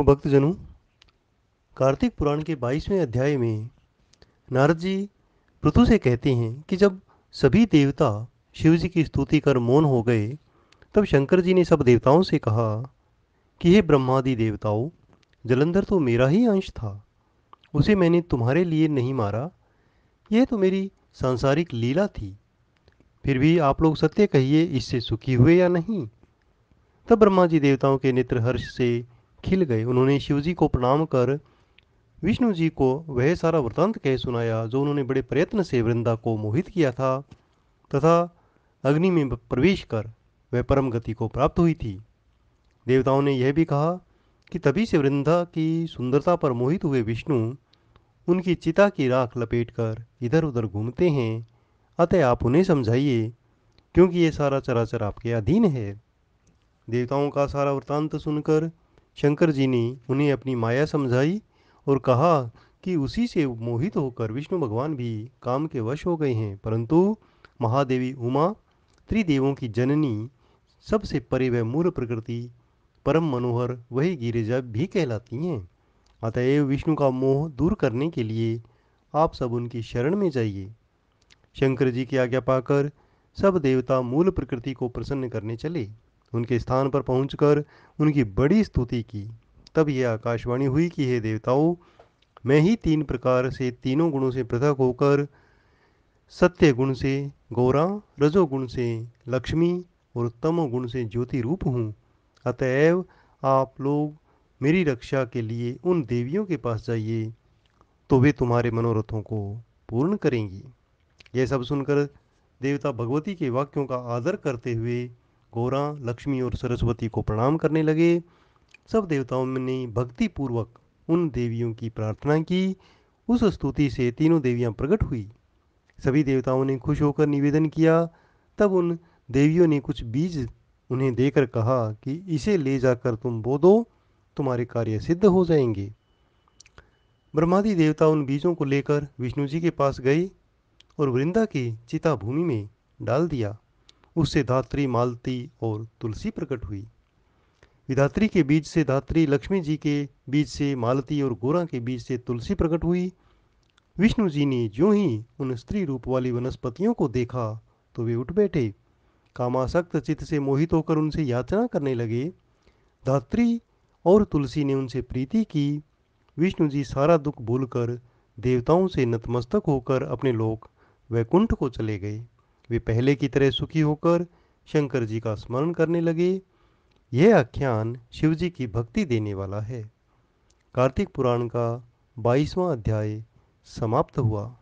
भक्तजनों, कार्तिक पुराण के 22वें अध्याय में नारद जी पृथु से कहते हैं कि जब सभी देवता शिव जी की स्तुति कर मौन हो गए, तब शंकर जी ने सब देवताओं से कहा कि हे ब्रह्मादि देवताओं, जलंधर तो मेरा ही अंश था। उसे मैंने तुम्हारे लिए नहीं मारा। यह तो मेरी सांसारिक लीला थी। फिर भी आप लोग सत्य कहिए, इससे सुखी हुए या नहीं? तब ब्रह्मा जी देवताओं के नेत्र हर्ष से खिल गए। उन्होंने शिव जी को प्रणाम कर विष्णु जी को वह सारा वृतांत कह सुनाया जो उन्होंने बड़े प्रयत्न से वृंदा को मोहित किया था तथा अग्नि में प्रवेश कर वह परम गति को प्राप्त हुई थी। देवताओं ने यह भी कहा कि तभी से वृंदा की सुंदरता पर मोहित हुए विष्णु उनकी चिता की राख लपेटकर इधर उधर घूमते हैं। अतः आप उन्हें समझाइए, क्योंकि ये सारा चराचर आपके अधीन है। देवताओं का सारा वृतांत सुनकर शंकर जी ने उन्हें अपनी माया समझाई और कहा कि उसी से मोहित होकर विष्णु भगवान भी काम के वश हो गए हैं। परंतु महादेवी उमा, त्रिदेवों की जननी, सबसे परे वह मूल प्रकृति परम मनोहर वही गिरिजा भी कहलाती हैं। अतएव विष्णु का मोह दूर करने के लिए आप सब उनकी शरण में जाइए। शंकर जी की आज्ञा पाकर सब देवता मूल प्रकृति को प्रसन्न करने चले। उनके स्थान पर पहुंचकर उनकी बड़ी स्तुति की। तब यह आकाशवाणी हुई कि हे देवताओं, मैं ही तीन प्रकार से तीनों गुणों से पृथक होकर सत्य गुण से गौरा, रजोगुण से लक्ष्मी और तमोगुण से ज्योति रूप हूँ। अतएव आप लोग मेरी रक्षा के लिए उन देवियों के पास जाइए, तो वे तुम्हारे मनोरथों को पूर्ण करेंगी। यह सब सुनकर देवता भगवती के वाक्यों का आदर करते हुए गौरा, लक्ष्मी और सरस्वती को प्रणाम करने लगे। सब देवताओं ने भक्ति पूर्वक उन देवियों की प्रार्थना की। उस स्तुति से तीनों देवियां प्रकट हुई। सभी देवताओं ने खुश होकर निवेदन किया। तब उन देवियों ने कुछ बीज उन्हें देकर कहा कि इसे ले जाकर तुम बो दो, तुम्हारे कार्य सिद्ध हो जाएंगे। ब्रह्मादि देवता उन बीजों को लेकर विष्णु जी के पास गए और वृंदा की चिता भूमि में डाल दिया। उससे धात्री, मालती और तुलसी प्रकट हुई। विधात्री के बीज से धात्री, लक्ष्मी जी के बीज से मालती और गोरा के बीज से तुलसी प्रकट हुई। विष्णु जी ने ज्यों ही उन स्त्री रूप वाली वनस्पतियों को देखा तो वे उठ बैठे। कामासक्त चित्त से मोहित होकर उनसे याचना करने लगे। धात्री और तुलसी ने उनसे प्रीति की। विष्णु जी सारा दुख भूलकर देवताओं से नतमस्तक होकर अपने लोक वैकुंठ को चले गए। वे पहले की तरह सुखी होकर शंकर जी का स्मरण करने लगे। यह आख्यान शिव जी की भक्ति देने वाला है। कार्तिक पुराण का 22वां अध्याय समाप्त हुआ।